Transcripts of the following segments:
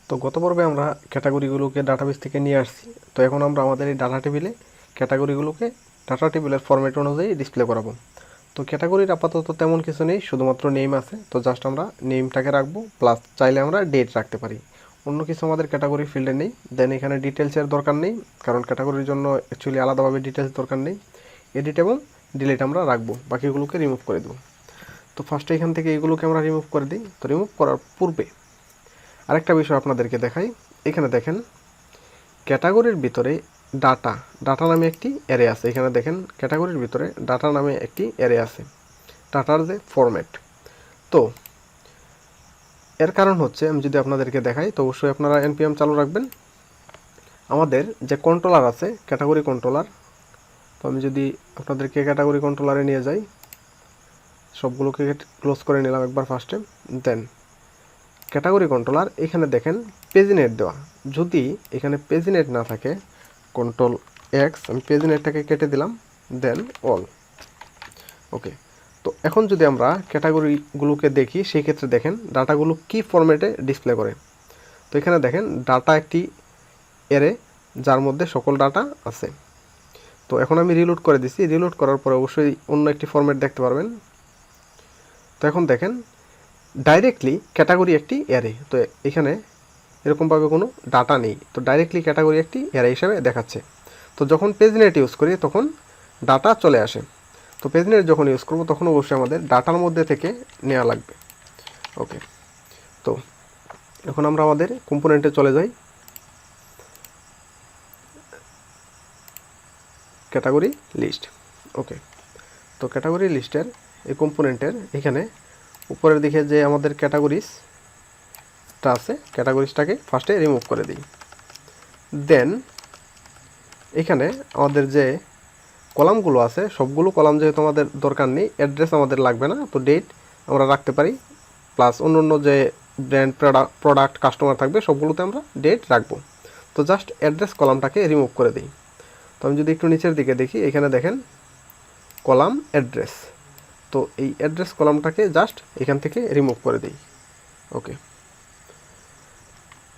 তো গত পর্বে আমরা ক্যাটাগরিগুলোকে ডাটাবেস থেকে নিয়ে আসছি। তো এখন আমরা আমাদের এই ডাটা টেবিলে ক্যাটাগরিগুলোকে ডাটা টেবিলের ফরম্যাট অনুযায়ী ডিসপ্লে করাবো। তো ক্যাটাগরির আপাতত তেমন কিছু নেই, শুধুমাত্র নেম আছে। তো জাস্ট আমরা নেমটাকে রাখবো, প্লাস চাইলে আমরা ডেট রাখতে পারি। অন্য কিছু আমাদের ক্যাটাগরি ফিল্ডে নেই। দেন এখানে ডিটেলসের দরকার নেই, কারণ ক্যাটাগরির জন্য অ্যাকচুয়ালি আলাদাভাবে ডিটেলস দরকার নেই। এডিট এবং ডিলিট আমরা রাখবো, বাকিগুলোকে রিমুভ করে দেবো। তো ফার্স্টে এখান থেকে এগুলোকে আমরা রিমুভ করে দিই। তো রিমুভ করার পূর্বে আরেকটা বিষয় আপনাদেরকে দেখাই। এখানে দেখেন ক্যাটাগরির ভিতরে ডাটা নামে একটি অ্যারে আছে। এখানে দেখেন ক্যাটাগরির ভিতরে ডাটা নামে একটি অ্যারে আছে, ডাটার যে ফরম্যাট। তো এর কারণ হচ্ছে, আমি যদি আপনাদেরকে দেখাই, তো অবশ্যই আপনারা npm চালু রাখবেন। আমাদের যে কন্ট্রোলার আছে ক্যাটাগরি কন্ট্রোলার, তো আমি যদি আপনাদেরকে ক্যাটাগরি কন্ট্রোলারে নিয়ে যাই, সবগুলোকে ক্লোজ করে নিলাম একবার ফার্স্টে। দেন ক্যাটাগরি কন্ট্রোলার, এখানে দেখেন পেজিনেট দেওয়া। যদি এখানে পেজিনেট না থাকে, কন্ট্রোল এক্স, আমি পেজিনেটটাকে কেটে দিলাম, দেন অল। ওকে, তো এখন যদি আমরা ক্যাটাগরিগুলোকে দেখি, সেই ক্ষেত্রে দেখেন ডাটাগুলো কি ফরম্যাটে ডিসপ্লে করে। তো এখানে দেখেন ডাটা একটি অ্যারে, যার মধ্যে সকল ডাটা আছে। তো এখন আমি রিলোড করে দিছি, রিলোড করার পরে অবশ্যই অন্য একটি ফরম্যাট দেখতে পারবেন। তো এখন দেখেন ডাইরেক্টলি ক্যাটাগরি একটি অ্যারে, তো এখানে এরকমভাবে কোনো ডাটা নেই, তো ডাইরেক্টলি ক্যাটাগরি একটি অ্যারে হিসাবে দেখাচ্ছে। তো যখন পেজনেট ইউজ করি তখন ডাটা চলে আসে। তো পেজনেট যখন ইউজ করব তখন অবশ্যই আমাদের ডাটার মধ্যে থেকে নেওয়া লাগবে। ওকে, তো এখন আমরা আমাদের কম্পোনেন্টে চলে যাই। Category list. ওকে, তো ক্যাটাগরি লিস্টের এই কম্পোনেন্টের এখানে উপরের দিকে যে আমাদের ক্যাটাগরিজটা আছে, ক্যাটাগরিজটাকে ফার্স্টে রিমুভ করে দিই। দেন এখানে আমাদের যে কলামগুলো আছে, সবগুলো কলাম যেহেতু আমাদের দরকার নেই, অ্যাড্রেস আমাদের লাগবে না, তো ডেট আমরা রাখতে পারি। প্লাস অন্য অন্য যে ব্র্যান্ড, প্রোডাক্ট, কাস্টমার থাকবে, সবগুলোতে আমরা ডেট রাখবো। তো জাস্ট অ্যাড্রেস কলামটাকে রিমুভ করে দিই। তো আমি যদি একটু নিচের দিকে দেখি, এখানে দেখেন কলাম অ্যাড্রেস, তো এই অ্যাড্রেস কলামটাকে জাস্ট এখান থেকে রিমুভ করে দিই। ওকে,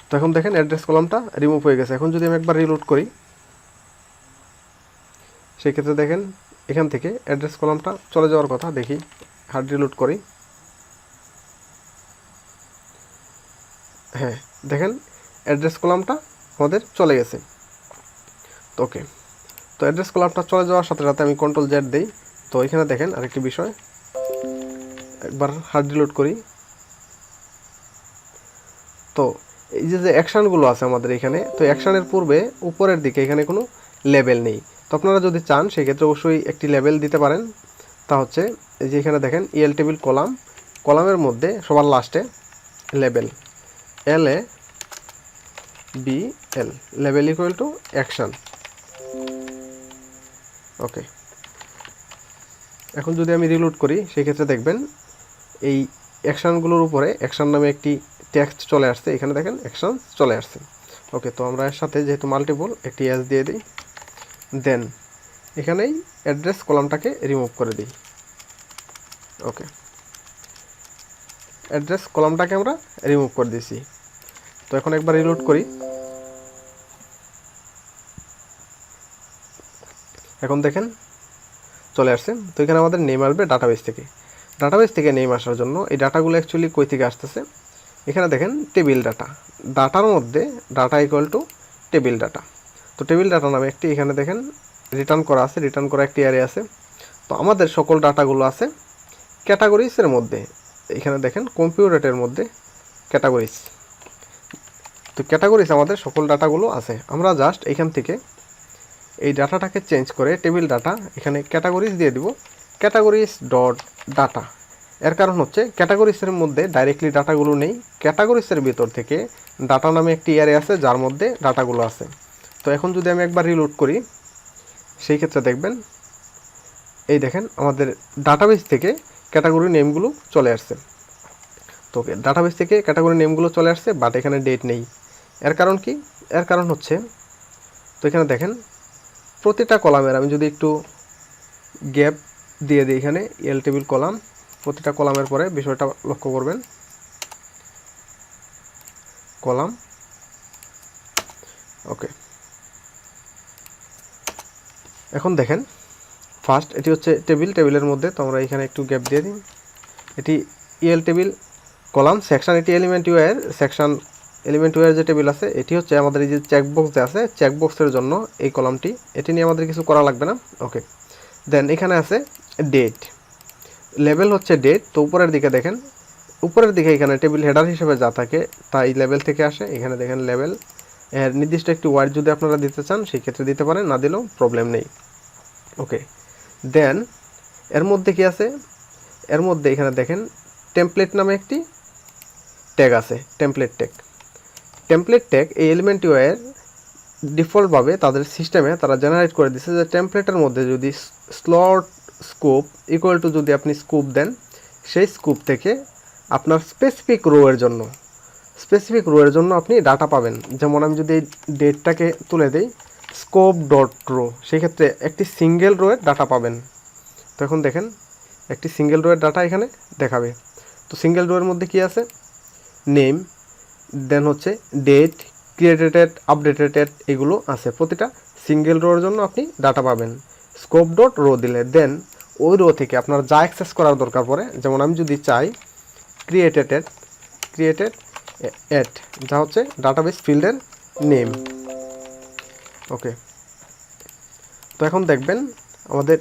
তো এখন দেখেন অ্যাড্রেস কলামটা রিমুভ হয়ে গেছে। এখন যদি আমি একবার রিলোড করি, সেই ক্ষেত্রে দেখেন এখান থেকে অ্যাড্রেস কলামটা চলে যাওয়ার কথা। দেখি, হার্ড রিলোড করি। হ্যাঁ, দেখেন অ্যাড্রেস কলামটা আমাদের চলে গেছে। তো ওকে, তো অ্যাড্রেস কলামটা চলে যাওয়ার সাথে সাথে আমি কন্ট্রোল জেড দিই। তো এখানে দেখেন আরেকটি বিষয়, একবার হার্ড রিলোড করি। তো এই যে অ্যাকশানগুলো আছে আমাদের এখানে, তো অ্যাকশানের পূর্বে উপরের দিকে এখানে কোনো লেবেল নেই। তো আপনারা যদি চান সেক্ষেত্রে অবশ্যই একটি লেবেল দিতে পারেন। তা হচ্ছে এই যে এখানে দেখেন ইএল টেবিল কলাম, কলামের মধ্যে সবার লাস্টে label, LABL, label equal to action. Okay, এখন যদি আমি রিলোড করি, সেই ক্ষেত্রে দেখবেন এই অ্যাকশানগুলোর উপরে অ্যাকশান নামে একটি টেক্সট চলে আসছে। এখানে দেখেন অ্যাকশান চলে আসছে। ওকে, তো আমরা এর সাথে যেহেতু মাল্টিপল, একটি এস দিয়ে দিই। দেন এখানেই অ্যাড্রেস কলামটাকে রিমুভ করে দিই। ওকে, অ্যাড্রেস কলামটাকে আমরা রিমুভ করে দিয়েছি। তো এখন একবার রিলোড করি। এখন দেখেন চলে আসছে। তো এখানে আমাদের নেম আসবে ডাটাবেস থেকে। ডাটাবেস থেকে নেম আসার জন্য এই ডাটাগুলো অ্যাকচুয়ালি কই থেকে আসতেছে, এখানে দেখেন টেবিল ডাটা, ডাটার মধ্যে data equal to table data. তো টেবিল ডাটা নামে একটি এখানে দেখেন রিটার্ন করা আছে, রিটার্ন করা একটি অ্যারে আছে। তো আমাদের সকল ডাটাগুলো আছে ক্যাটাগরিজের মধ্যে। এখানে দেখেন কম্পিউটারের মধ্যে ক্যাটাগরিজ, তো ক্যাটাগরিজ আমাদের সকল ডাটাগুলো আছে। আমরা জাস্ট এখান থেকে এই ডাটাটাকে চেঞ্জ করে টেবিল ডাটা, এখানে ক্যাটাগরিজ দিয়ে দিব, ক্যাটাগরিজ ডট ডাটা। এর কারণ হচ্ছে ক্যাটাগরিজের মধ্যে ডাইরেক্টলি ডাটাগুলো নেই, ক্যাটাগরিজের ভিতর থেকে ডাটা নামে একটি অ্যারে আছে যার মধ্যে ডাটাগুলো আছে। তো এখন যদি আমি একবার রিলোড করি, সেই ক্ষেত্রে দেখবেন এই দেখেন আমাদের ডাটাবেস থেকে ক্যাটাগরি নেমগুলো চলে আসছে। তো ডাটাবেস থেকে ক্যাটাগরি নেমগুলো চলে আসছে, বাট এখানে ডেট নেই। এর কারণ কি? এর কারণ হচ্ছে, তো এখানে দেখেন প্রতিটা কলামের আমি যদি একটু গ্যাপ দিয়ে দিই, এখানে এল টেবিল কলাম, প্রতিটা কলামের পরে বিষয়টা লক্ষ্য করবেন, কলাম ওকে, এখন দেখেন ফার্স্ট এটি হচ্ছে টেবিলের মধ্যে, তো আমরা এখানে একটু গ্যাপ দিয়ে দিই। এটি ইএল টেবিল কলাম সেকশন, এটি এলিমেন্ট ইউআই এর সেকশন, এলিমেন্ট ইউআই যে টেবিল আছে এটি হচ্ছে আমাদের এই যে চেকবক্স যে আছে চেকবক্সের জন্য এই কলামটি, এটি নিয়ে আমাদের কিছু করা লাগবে না। ওকে, দেন এখানে আছে ডেট, লেভেল হচ্ছে ডেট। তো উপরের দিকে দেখেন, উপরের দিকে এখানে টেবিল হেডার হিসেবে যা থাকে তা এই লেভেল থেকে আসে। এখানে দেখেন লেভেল এর নির্দিষ্ট একটি ওয়ার্ড যদি আপনারা দিতে চান সেই ক্ষেত্রে দিতে পারেন, না দিলেও প্রবলেম নেই। ওকে, দেন এর মধ্যে কি আছে, এর মধ্যে এখানে দেখেন টেমপ্লেট নামে একটি ট্যাগ আছে, টেমপ্লেট ট্যাগ। টেমপ্লেট ট্যাগ এই এলিমেন্ট ইউআই এর ডিফল্টভাবে তাদের সিস্টেমে তারা জেনারেট করে দিচ্ছে যে টেমপ্লেটের মধ্যে যদি স্লট স্কোপ ইকুয়াল টু যদি আপনি স্কোপ দেন, সেই স্কোপ থেকে আপনার স্পেসিফিক রো এর জন্য আপনি ডাটা পাবেন। যেমন আমি যদি ডেটটাকে তুলে দেই স্কোপ ডট রো, সেক্ষেত্রে একটি সিঙ্গেল রো এর ডাটা পাবেন। তো এখন দেখেন একটি সিঙ্গেল রো এর ডাটা এখানে দেখাবে। তো সিঙ্গেল রো এর মধ্যে কি আছে, নেম, দেন হচ্ছে ডেট, ক্রিয়েটেড, আপডেটেড, এগুলো আছে। প্রতিটা সিঙ্গেল রোর জন্য আপনি ডাটা পাবেন। স্কোপ ডট রো দিলে দেন ওই রো থেকে আপনার যা অ্যাক্সেস করার দরকার পড়ে, যেমন আমি যদি চাই ক্রিয়েটেড এট, যা হচ্ছে ডাটাবেস ফিল্ডের নেম। ওকে, তো এখন দেখবেন আমাদের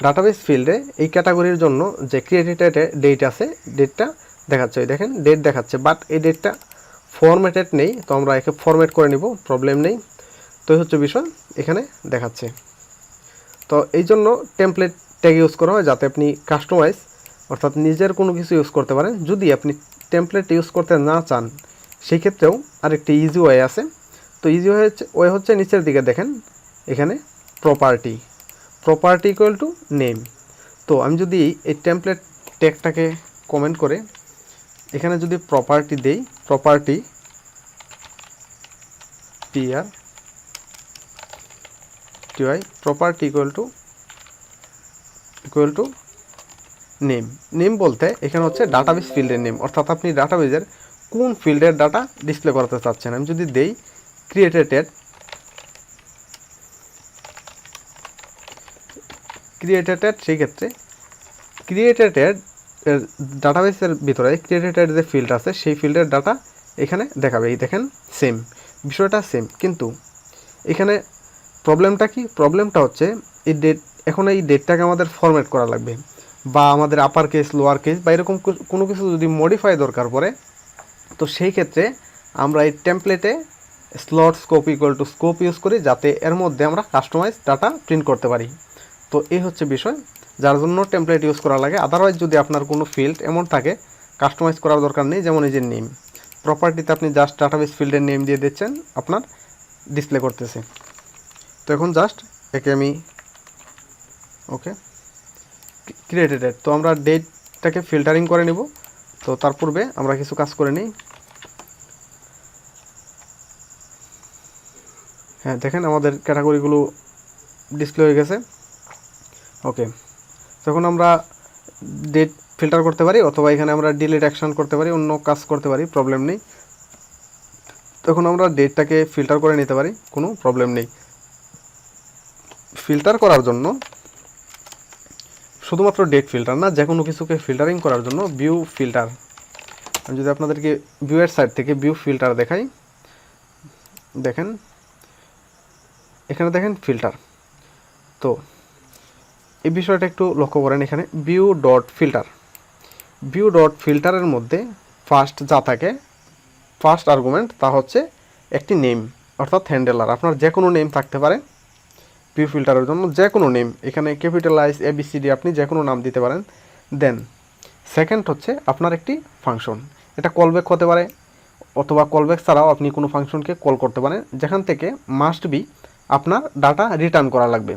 ডাটাবেস ফিল্ডে এই ক্যাটাগরির জন্য যে ক্রিয়েটেড ডেট আছে, ডেটটা দেখাচ্ছে, ওই দেখেন ডেট দেখাচ্ছে, বাট এই ডেটটা ফরম্যাটেড নেই। তো আমরা একে ফরম্যাট করে নিব, প্রবলেম নেই। তো এই হচ্ছে বিষয়, এখানে দেখাচ্ছে। তো এই জন্য টেমপ্লেট ট্যাগ ইউজ করা হয়, যাতে আপনি কাস্টমাইজ অর্থাৎ নিজের কোনো কিছু ইউজ করতে পারেন। যদি আপনি টেমপ্লেট ইউজ করতে না চান সেই ক্ষেত্রেও আরেকটি ইজি ওয়ে আছে। তো ইজি ওয়ে হচ্ছে নিচের দিকে দেখেন এখানে প্রপার্টি ইকুয়াল টু নেম। তো আমি যদি এই টেমপ্লেট ট্যাগটাকে কমেন্ট করে এখানে যদি প্রপার্টি দেই, property property equal to name বলতে এখানে হচ্ছে ডাটাবেস ফিল্ডের নেম, অর্থাৎ আপনি ডাটাবেসের কোন ফিল্ডের ডাটা ডিসপ্লে করাতে চাচ্ছেন। আমি যদি দেই ক্রিয়েটেড, সেই ক্ষেত্রে ক্রিয়েটেড ডাটাবেসের ভিতরে ক্রিয়েটেড যে ফিল্ড আছে সেই ফিল্ডের ডাটা এখানে দেখাবে। এই দেখেন সেম বিষয়টা সেম, কিন্তু এখানে প্রবলেমটা কি, প্রবলেমটা হচ্ছে এই ডেট, এখন এই ডেটটাকে আমাদের ফরম্যাট করা লাগবে, বা আমাদের আপার কেস লোয়ার কেস বা এরকম কোনো কিছু যদি মডিফাই দরকার পড়ে, তো সেই ক্ষেত্রে আমরা এই টেমপ্লেটে slot scope equal to scope use করি, যাতে এর মধ্যে আমরা কাস্টমাইজ ডাটা প্রিন্ট করতে পারি। তো এই হচ্ছে বিষয়, যার জন্য টেমপ্লেট ইউজ করা লাগে। আদারওয়াইজ যদি আপনার কোনো ফিল্ড এমন থাকে কাস্টমাইজ করার দরকার নেই, যেমন এই যে নেম, প্রপার্টিতে আপনি জাস্ট ডাটাবেস ফিল্ডের নেম দিয়ে দিচ্ছেন, আপনার ডিসপ্লে করতেছে। তো এখন জাস্ট একে আমি ওকে ক্রিয়েটেড, তো আমরা ডেটটাকে ফিল্টারিং করে নেব। তো তার পূর্বে আমরা কিছু কাজ করে নিই। হ্যাঁ দেখেন আমাদের ক্যাটাগরিগুলো ডিসপ্লে হয়ে গেছে। ওকে, তখন আমরা ডেট ফিল্টার করতে পারি, অথবা এখানে আমরা ডিলিট অ্যাকশন করতে পারি, অন্য কাজ করতে পারি, প্রবলেম নেই। তখন আমরা ডেটটাকে ফিল্টার করে নিতে পারি, কোনো প্রবলেম নেই। ফিল্টার করার জন্য শুধুমাত্র ডেট ফিল্টার না, যে কোনো কিছুকে ফিল্টারিং করার জন্য ভিউ ফিল্টার, আমি যদি আপনাদেরকে ভিউয়ের সাইড থেকে ভিউ ফিল্টার দেখাই, দেখেন এখানে দেখেন ফিল্টার। তো এই বিষয়টা একটু লক্ষ্য করেন, এখানে ভিউ ডট ফিল্টারের মধ্যে ফার্স্ট যা থাকে, ফার্স্ট আর্গুমেন্ট তা হচ্ছে একটি নেম, অর্থাৎ হ্যান্ডেলার। আপনার যে কোনো নেম থাকতে পারে ভিউ ফিল্টারের জন্য, যে কোনো নেম, এখানে ক্যাপিটালাইজ ABCD আপনি যে কোনো নাম দিতে পারেন। দেন সেকেন্ড হচ্ছে আপনার একটি ফাংশন, এটা কলব্যাক হতে পারে, অথবা কলব্যাক ছাড়াও আপনি কোনো ফাংশনকে কল করতে পারেন, যেখান থেকে মাস্ট বি আপনার ডাটা রিটার্ন করা লাগবে।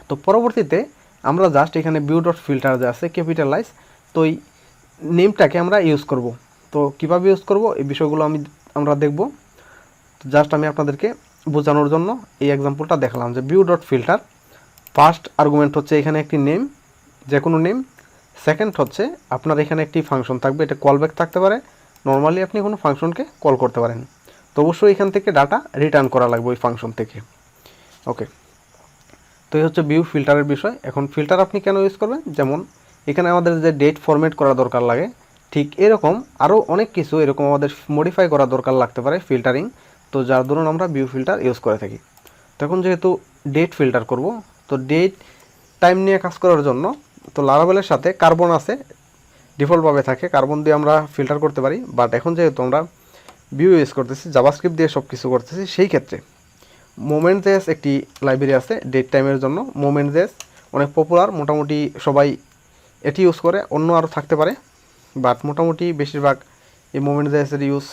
তো পরবর্তীতে আমরা জাস্ট এখানে ভিউ ডট ফিল্টার যে আছে ক্যাপিটালাইজ, তো এই নেমটাকে আমরা ইউজ করব। তো কীভাবে ইউজ করব এই বিষয়গুলো আমরা দেখব। জাস্ট আমি আপনাদেরকে বোঝানোর জন্য এই এক্সাম্পলটা দেখালাম যে view dot filter, first argument হচ্ছে এখানে একটি নেম, যে কোনো নেম। সেকেন্ড হচ্ছে আপনার এখানে একটি ফাংশন থাকবে, এটা কলব্যাক থাকতে পারে, নর্মালি আপনি কোনো ফাংশনকে কল করতে পারেন। তো অবশ্যই এখান থেকে ডাটা রিটার্ন করা লাগবে ওই ফাংশন থেকে। ওকে, তো এই হচ্ছে ভিউ ফিল্টারের বিষয়। এখন ফিল্টার আপনি কেন ইউজ করবেন, যেমন এখানে আমাদের যে ডেট ফরম্যাট করা দরকার লাগে, ঠিক এরকম আরও অনেক কিছু এরকম আমাদের মডিফাই করা দরকার লাগতে পারে ফিল্টারিং, তো যার দরুন আমরা ভিউ ফিল্টার ইউজ করে থাকি। তখন যেহেতু ডেট ফিল্টার করব, তো ডেট টাইম নিয়ে কাজ করার জন্য তো লারাভেলের সাথে কার্বন আছে, ডিফল্টভাবে থাকে, কার্বন দিয়ে আমরা ফিল্টার করতে পারি। বাট এখন যেহেতু আমরা ভিউ ইউজ করতেছি, জাভাস্ক্রিপ্ট দিয়ে সব কিছু করতেছি, সেই ক্ষেত্রে মোমেন্ট.js একটি লাইব্রেরি আছে ডেট টাইমের জন্য। মোমেন্ট.js অনেক পপুলার, মোটামুটি সবাই এটি ইউজ করে, অন্য আরও থাকতে পারে, বাট মোটামুটি বেশিরভাগ এই মোমেন্ট.js-এর ইউজ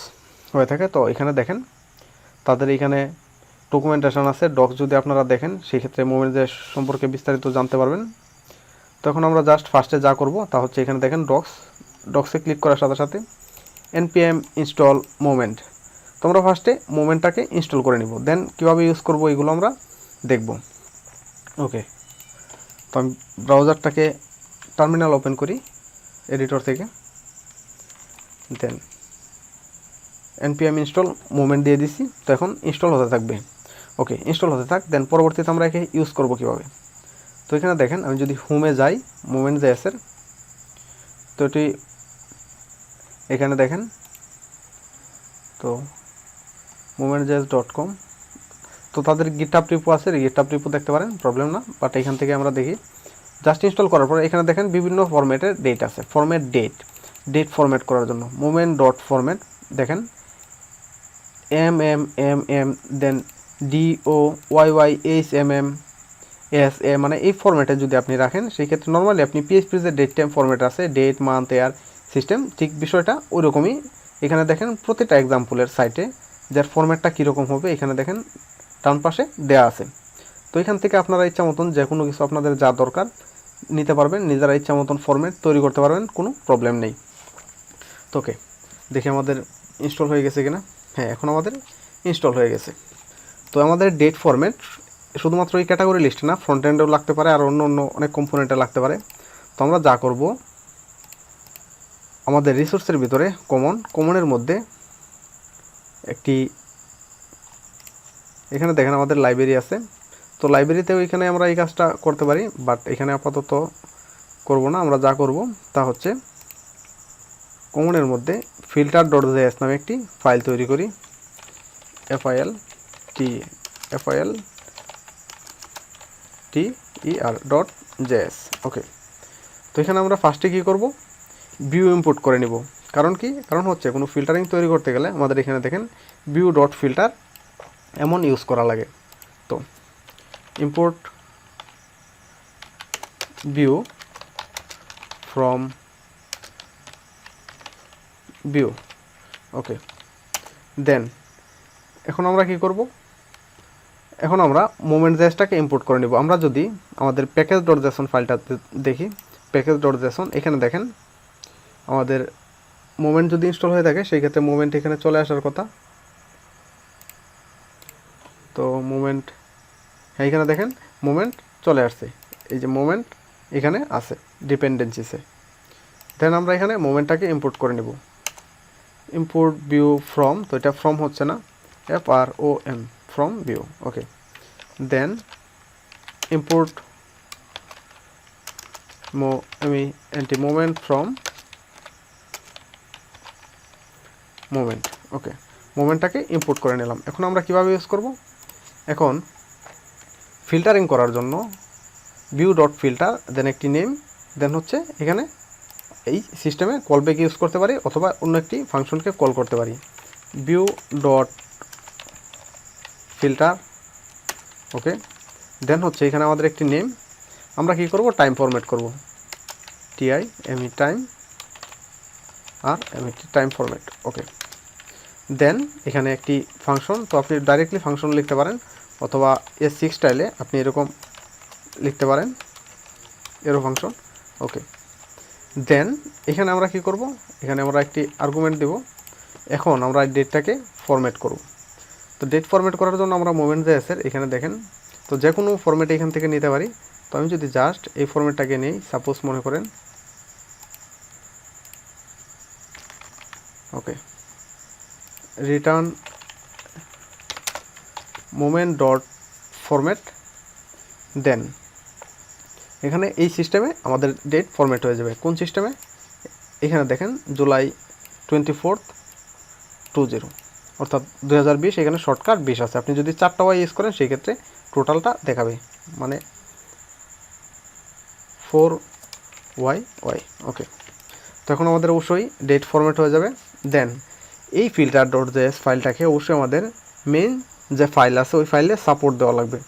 হয়ে থাকে। তো এখানে দেখেন তাদের এখানে ডকুমেন্টেশন আছে, ডক্স যদি আপনারা দেখেন সেই ক্ষেত্রে মোমেন্ট.js সম্পর্কে বিস্তারিত জানতে পারবেন। তখন আমরা জাস্ট ফার্স্টে যা করব তা হচ্ছে এখানে দেখেন ডক্সে ক্লিক করার সাথে সাথে npm ইনস্টল মোমেন্ট, তো আমরা ফার্স্টে মোমেন্টটাকে ইনস্টল করে নিব, দেন কীভাবে ইউজ করব এগুলো আমরা দেখব। ওকে, তো আমি ব্রাউজারটাকে টার্মিনাল ওপেন করি এডিটর থেকে, দেন npm ইনস্টল মোমেন্ট দিয়ে দিছি, তো এখন ইনস্টল হতে থাকবে। ওকে, ইনস্টল হতে থাক, দেন পরবর্তীতে আমরা একে ইউজ করব কীভাবে। তো এখানে দেখেন আমি যদি হোমে যাই মোমেন্ট.js-এর, তো এটি এখানে দেখেন, তো momentjs.com, তো তাদের গিটহাব রিপো আছে, গিটহাব রিপো দেখতে পারেন, প্রবলেম না। বাট এখান থেকে আমরা দেখি জাস্ট ইনস্টল করার পর এখানে দেখেন বিভিন্ন ফরম্যাটের ডেট আছে, ফরম্যাট ডেট ফরম্যাট করার জন্য মোমেন্ট ডট ফরম্যাট দেখেন দেন DOYYHMMSA, মানে এই ফরম্যাটে যদি আপনি রাখেন সেই ক্ষেত্রে নর্মালি আপনি পিএইচপির যে ডেট টাইম ফরম্যাট আছে, ডেট মান্থ ইয়ার সিস্টেম, ঠিক বিষয়টা ওই রকমই। এখানে দেখেন প্রতিটা এক্সাম্পলের সাইটে যার ফরম্যাটটা কীরকম হবে এখানে দেখেন ডান পাশে দেয়া আছে। তো এখান থেকে আপনারা ইচ্ছা মতন যে কোনো কিছু আপনাদের যা দরকার নিতে পারবেন, নিজেরা ইচ্ছা মতন ফরম্যাট তৈরি করতে পারবেন, কোনো প্রবলেম নেই। তো ওকে, দেখি আমাদের ইনস্টল হয়ে গেছে কিনা। হ্যাঁ, এখন আমাদের ইনস্টল হয়ে গেছে। তো আমাদের ডেট ফরম্যাট শুধুমাত্র এই ক্যাটাগরি লিস্টে না, ফ্রন্ট এন্ডেও লাগতে পারে, আর অন্য অন্য অনেক কম্পোনেন্টে লাগতে পারে। তো আমরা যা করব, আমাদের রিসোর্সের ভিতরে কমনের মধ্যে একটি এখানে দেখেন আমাদের লাইব্রেরি আছে, তো লাইব্রেরিতেও এখানে আমরা এই কাজটা করতে পারি, বাট এখানে আপাতত করব না। আমরা যা করব তা হচ্ছে কমনের মধ্যে filter.js নামে একটি ফাইল তৈরি করি, filter.js। ওকে, তো এখানে আমরা ফার্স্টে কী করব, ভিউ ইম্পোর্ট করে নিব। কারণ কি, কারণ হচ্ছে কোনো ফিল্টারিং তৈরি করতে গেলে আমাদের এখানে দেখেন vue.filter এমন ইউজ করা লাগে। তো import view from view. Okay, দেন এখন আমরা কি করব, এখন আমরা মোমেন্ট.js-টাকে ইম্পোর্ট করে নিব। আমরা যদি আমাদের প্যাকেজ.json ফাইলটা দেখি, প্যাকেজ.json, এখানে দেখেন আমাদের মোমেন্ট যদি ইনস্টল হয়ে থাকে সেই ক্ষেত্রে মোমেন্ট এখানে চলে আসার কথা। তো মোমেন্ট, হ্যাঁ এখানে দেখেন মোমেন্ট চলে আসছে, এই যে মোমেন্ট এখানে আছে ডিপেন্ডেন্সিসে। দেন আমরা এখানে মোমেন্টটাকে ইম্পোর্ট করে নেব, ইম্পোর্ট ভিউ ফ্রম, তো এটা ফ্রম হচ্ছে না, FROM, from view. Okay, then import moment from moment. Okay, মোমেন্টটাকে ইম্পোর্ট করে নিলাম। এখন আমরা কিভাবে ইউজ করব, এখন ফিল্টারিং করার জন্য view.filter, দেন একটি নেম, দেন হচ্ছে এখানে এই সিস্টেমে কলব্যাক ইউজ করতে পারি অথবা অন্য একটি ফাংশনকে কল করতে পারি, view.filter। ওকে, দেন হচ্ছে এখানে আমাদের একটি নেম, আমরা কি করব, টাইম ফরম্যাট করব, TIME টাইম, আর টাইম ফরম্যাট। ওকে, দেন এখানে একটি ফাংশন, তো আপনি ডাইরেক্টলি ফাংশন লিখতে পারেন অথবা S6 স্টাইলে আপনি এরকম লিখতে পারেন, এরো ফাংশন। ওকে, দেন এখানে আমরা কি করব, এখানে আমরা একটি আর্গুমেন্ট দেব। এখন আমরা ডেটটাকে ফরম্যাট করব। তো ডেট ফরম্যাট করার জন্য আমরা মোমেন্ট.js-এর এখানে দেখেন, তো যে কোনো ফরম্যাট এখান থেকে নিতে পারি। তো আমি যদি জাস্ট এই ফরম্যাটটাকে নিই, সাপোজ মনে করেন, ওকে, রিটার্ন মোমেন্ট ডট ফরম্যাট দেন এখানে এই সিস্টেমে আমাদের ডেট ফরম্যাট হয়ে যাবে। কোন সিস্টেমে? এখানে দেখেন জুলাই 24, 20 অর্থাৎ 2020, এখানে শর্টকাট 20 আছে। আপনি যদি 4টা ওয়াই ইউজ করেন সেই ক্ষেত্রে টোটালটা দেখাবে, মানে 4YY। ওকে, তো এখন আমাদের অবশ্যই ডেট ফরম্যাট হয়ে যাবে। দেন এই ফিল্টার ডট জেএস ফাইলটাকে অবশ্যই আমাদের মেইন যে ফাইল আছে ওই ফাইলে সাপোর্ট দেওয়া লাগবে।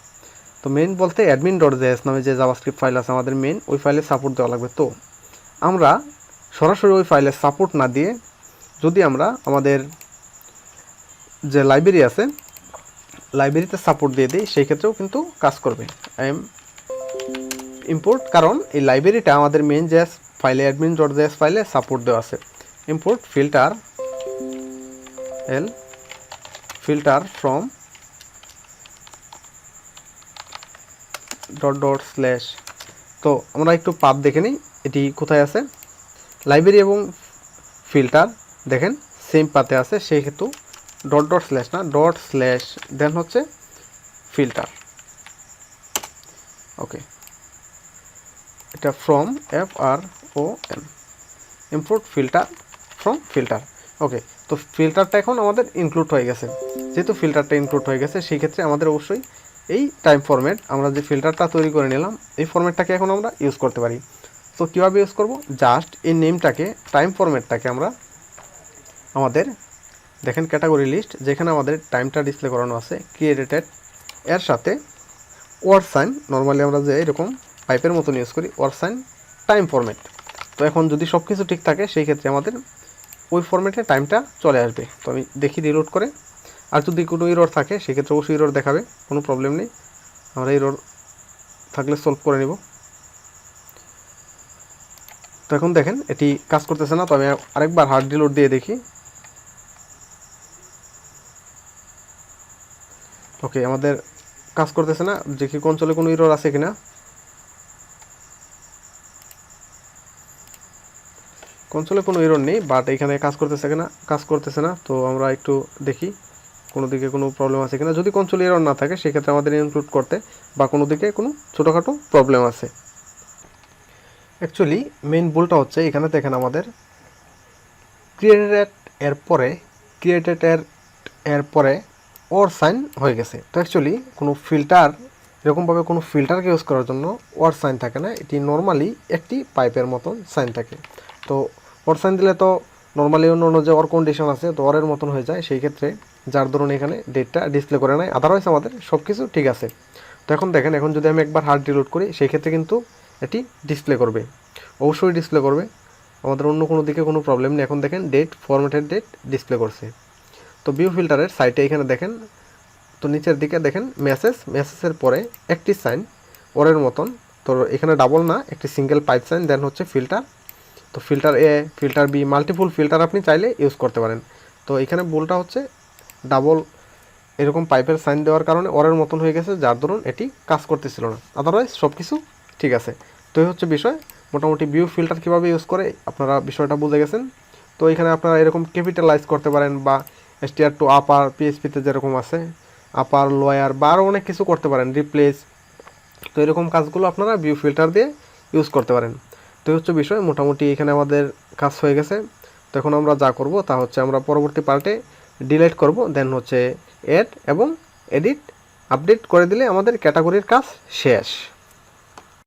তো মেইন বলতে অ্যাডমিন ডট জেএস নামে যে জাভাস্ক্রিপ্ট ফাইল আছে আমাদের মেইন, ওই ফাইলে সাপোর্ট দেওয়া লাগবে। তো আমরা সরাসরি ওই ফাইলে সাপোর্ট না দিয়ে যদি আমরা আমাদের যে লাইব্রেরি আছে লাইব্রেরিতে সাপোর্ট দিয়ে দিই সেই ক্ষেত্রেও কিন্তু কাজ করবে। ইম্পোর্ট, কারণ এই লাইব্রেরিটা আমাদের মেইন জেএস ফাইলে অ্যাডমিন ডট জেএস ফাইলে সাপোর্ট দেওয়া আছে। Import filter from dot slash. তো আমরা একটু পাথ দেখে নিই এটি কোথায় আছে। লাইব্রেরি এবং ফিল্টার দেখেন সেম পাথে আছে, সেই হেতু ডট স্ল্যাশ না, ডট স্ল্যাশ দেন হচ্ছে ফিল্টার। ওকে, এটা from FROM import filter from filter. Okay, তো ফিল্টারটা এখন আমাদের ইনক্লুড হয়ে গেছে। যেহেতু ফিল্টারটা ইনক্লুড হয়ে গেছে সেই ক্ষেত্রে আমাদের অবশ্যই এই টাইম ফরম্যাট, আমরা যে ফিল্টারটা তৈরি করে নিলাম এই ফরম্যাটটাকে এখন আমরা ইউজ করতে পারি। তো কীভাবে ইউজ করব? জাস্ট এই নেমটাকে, টাইম ফরম্যাটটাকে আমরা আমাদের দেখেন ক্যাটাগরি লিস্ট যেখানে আমাদের টাইমটা ডিসপ্লে করানো আছে ক্রিয়েটেড, এর সাথে ওয়ার্ড সাইন, নর্মালি আমরা যে এরকম পাইপের মতন ইউজ করি, ওয়ার্ড সাইন টাইম ফরম্যাট। তো এখন যদি সব কিছু ঠিক থাকে সেই ক্ষেত্রে আমাদের ওই ফরম্যাটে টাইমটা চলে আসবে। তো আমি দেখি রিলোড করে, আর যদি কোনো ইরর থাকে সেক্ষেত্রে অবশ্যই ইরর দেখাবে, কোনো প্রবলেম নেই, আমরা ইরর থাকলে সলভ করে নিব। তো এখন দেখেন এটি কাজ করতেছে না, তো আমি আরেকবার হার্ড রিলোড দিয়ে দেখি। ওকে, আমাদের কাজ করতেছে না, দেখি কনসোলে কোনো ইরর আছে কিনা। কনসোলে কোনো ইরর নেই, বাট এখানে কাজ করতেছে না। তো আমরা একটু দেখি কোনো দিকে কোনো প্রবলেম আছে কিনা। যদি কনসোলে ইরর না থাকে সেক্ষেত্রে আমাদের ইনক্লুড করতে বা কোনো দিকে কোনো ছোটোখাটো প্রবলেম আছে। অ্যাকচুয়ালি মেইন ভুলটা হচ্ছে এখানে দেখেন আমাদের ক্রিয়েটেড এর পরে ওর সাইন হয়ে গেছে। তো অ্যাকচুয়ালি কোনো ফিল্টার, এরকমভাবে কোনো ফিল্টারকে ইউজ করার জন্য ওর সাইন থাকে না, এটি নর্মালি একটি পাইপের মতন সাইন থাকে। তো ওর সাইন দিলে তো নর্মালি অন্য যে ওর কন্ডিশন আছে তো ওরের মতন হয়ে যায়, সেই ক্ষেত্রে যার ধরুন এখানে ডেটটা ডিসপ্লে করে নেয়, আদারওয়াইজ আমাদের সব কিছু ঠিক আছে। তো এখন দেখেন, এখন যদি আমি একবার হার্ড রিলোড করি সেই ক্ষেত্রে কিন্তু এটি ডিসপ্লে করবে, অবশ্যই ডিসপ্লে করবে, আমাদের অন্য কোনো দিকে কোনো প্রবলেম নেই। এখন দেখেন ডেট, ফরম্যাটেড ডেট ডিসপ্লে করছে। তো ভিউ ফিল্টারের সাইটে এখানে দেখেন, তো নিচের দিকে দেখেন মেসেজের পরে একটি সাইন ওরের মতন, তো এখানে ডাবল না, একটি সিঙ্গেল পাইপ সাইন, দেন হচ্ছে ফিল্টার। তো ফিল্টার এ, ফিল্টার বি, মাল্টিপুল ফিল্টার আপনি চাইলে ইউজ করতে পারেন। তো এখানে ভুলটা হচ্ছে ডাবল এরকম পাইপের সাইন দেওয়ার কারণে ওরের মতন হয়ে গেছে, যার দরুন এটি কাজ করতেছিল না, আদারওয়াইজ সব কিছু ঠিক আছে। তো এই হচ্ছে বিষয়, মোটামুটি ভিউ ফিল্টার কীভাবে ইউজ করে আপনারা বিষয়টা বুঝে গেছেন। তো এখানে আপনারা এরকম ক্যাপিটালাইজ করতে পারেন, বা str টু আপার পিএইচপিতে যেরকম আছে আপার লোয়ার বা আরও অনেক কিছু করতে পারেন, রিপ্লেস। তো এরকম কাজগুলো আপনারা ভিউ ফিল্টার দিয়ে ইউজ করতে পারেন। তো এই হচ্ছে বিষয়, মোটামুটি এখানে আমাদের কাজ হয়ে গেছে। তো এখন আমরা যা করব তা হচ্ছে আমরা পরবর্তী পার্টে ডিলিট করব, দেন হচ্ছে এড এবং এডিট আপডেট করে দিলে আমাদের ক্যাটাগরির কাজ শেষ।